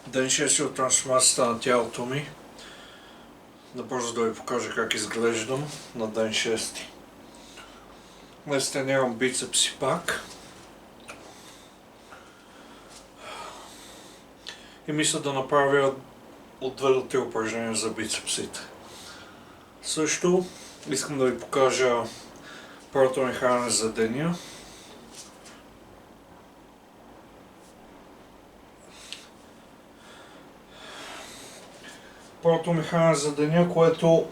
Ден 6 от трансформацията на тялото ми. Набързо да ви покажа как изглеждам на ден 6. Днес тренирам бицепси пак. И мисля да направя от 2 до 3 упражнения за бицепсите. Също искам да ви покажа първото ми хранене за деня. Първото ми хранене за деня, което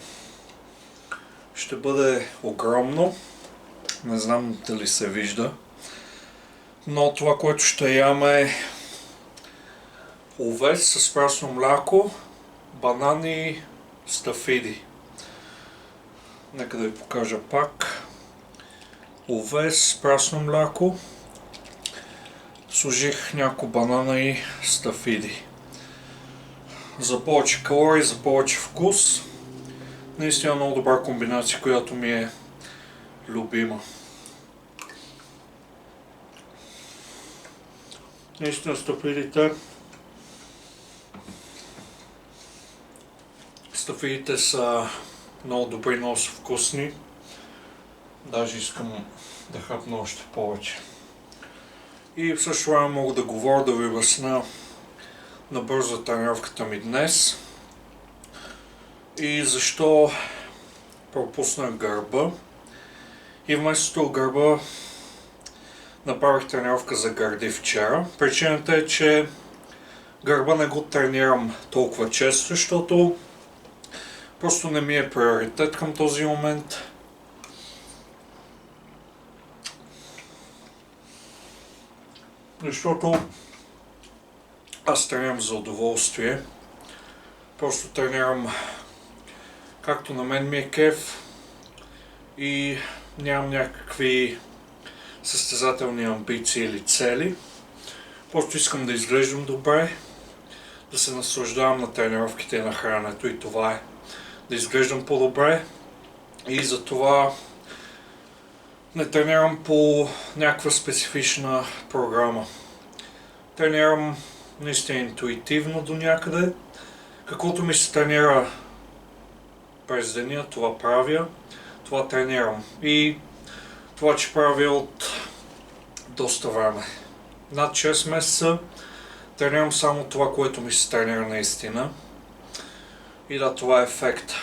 ще бъде огромно. Не знам дали се вижда. Но това, което ще ям е овес с прасно мляко, банани и стафиди. Нека да ви покажа пак. Овес с прасно мляко. Сложих няколко банана и стафиди. За повече калории, за повече вкус. Наистина много добра комбинация, която ми е любима. Наистина стафидите са много добри, много са вкусни. Даже искам да хапна още повече. И в същото време мога да говоря, да ви обясня набързо тренировката ми днес и защо пропуснах гърба. И вместо гърба направих тренировка за гърди вчера. Причината е, че гърба не го тренирам толкова често, защото просто не ми е приоритет към този момент. Защото аз тренирам за удоволствие. Просто тренирам както на мен ми е кеф и нямам някакви състезателни амбиции или цели. Просто искам да изглеждам добре, да се наслаждавам на тренировките и на храненето и това е. Да изглеждам по-добре и затова не тренирам по някаква специфична програма. Тренирам наистина интуитивно до някъде. Каквото ми се тренира през деня, това правя, това тренирам. И това, че правя от доста време. Над 6 месеца тренирам само това, което ми се тренира наистина. И да, това е ефект.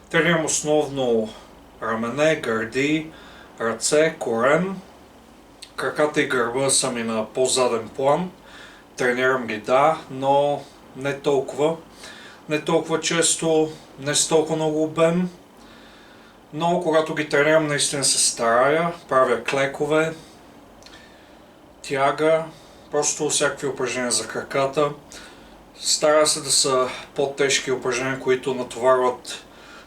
Тренирам основно рамене, гърди, ръце, корем. Краката и гърба са ми на по-заден план. Тренирам ги, да, но не толкова. Не толкова често, не с толкова много обем. Но когато ги тренирам, наистина се старая. Правя клекове, тяга, просто всякакви упражнения за краката. Старая се да са по-тежки упражнения, които натоварват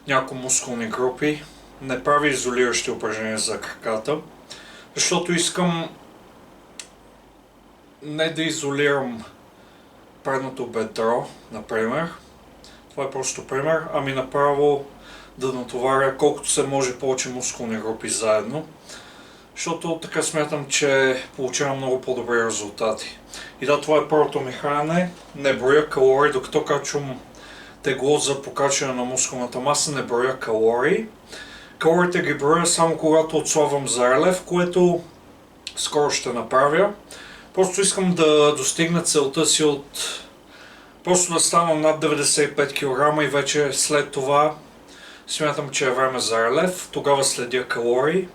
някои мускулни групи. Не правя изолиращи упражнения за краката, защото искам не да изолирам предното бедро, например. Това е просто пример, ами направо да натоваря колкото се може повече мускулни групи заедно, защото така смятам, че получавам много по-добри резултати. И да, това е първото ми хранене. Не броя калории, докато качвам тегло за покачване на мускулната маса, не броя калории. Калориите ги броя само когато отслабвам зарлев, което скоро ще направя. Просто искам да достигна целта си от просто да стана над 95 кг и вече след това смятам, че е време за релеф. Тогава следя калории,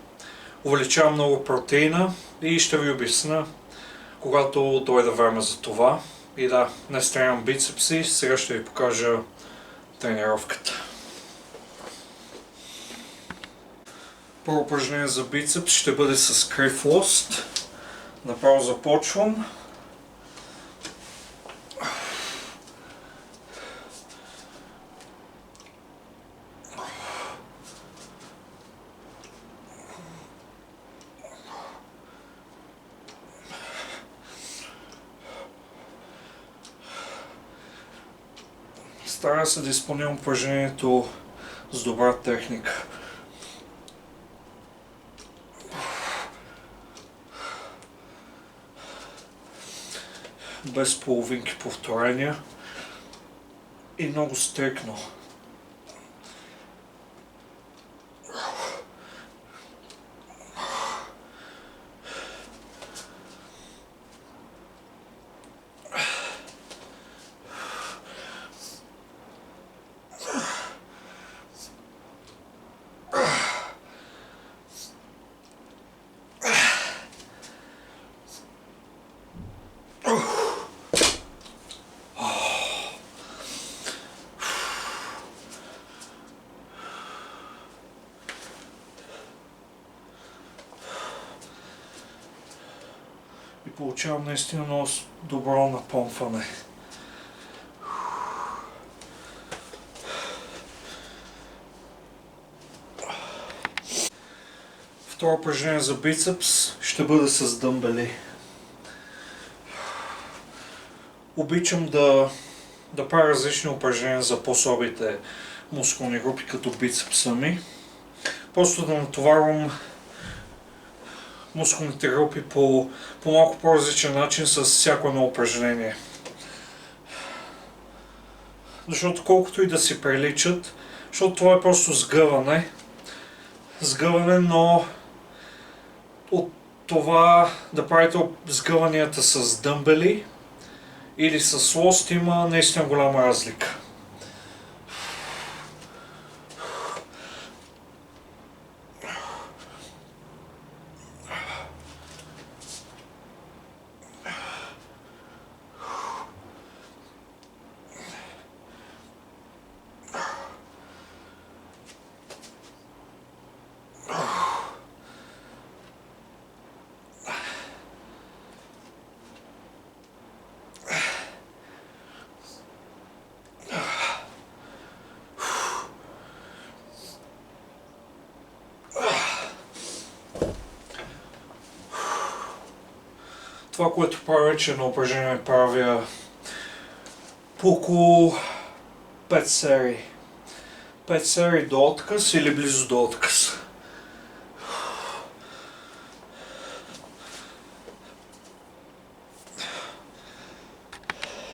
увеличавам много протеина и ще ви обясня, когато дойде време за това. И да, днес тренирам бицепси, сега ще ви покажа тренировката. Първо упражнение за бицепс ще бъде с крив лост. Направо започвам. Старая се да изпълнявам упражнението с добра техника. без половинки повторения и много стрикно. И получавам наистина много добро напомпване. Второ упражнение за бицепс ще бъде с дъмбели. Обичам да правя различни упражнения за по-слабите мускулни групи, като бицепса ми. Просто да натоварвам мускулните групи по малко по-различен начин с всяко едно упражнение. Защото колкото и да си приличат, защото това е просто сгъване, но от това да правите сгъванията с дъмбели или с лост има наистина голяма разлика. Това, което правя, че на упражнение правя по около 5 серии. 5 серии до отказ или близо до отказ.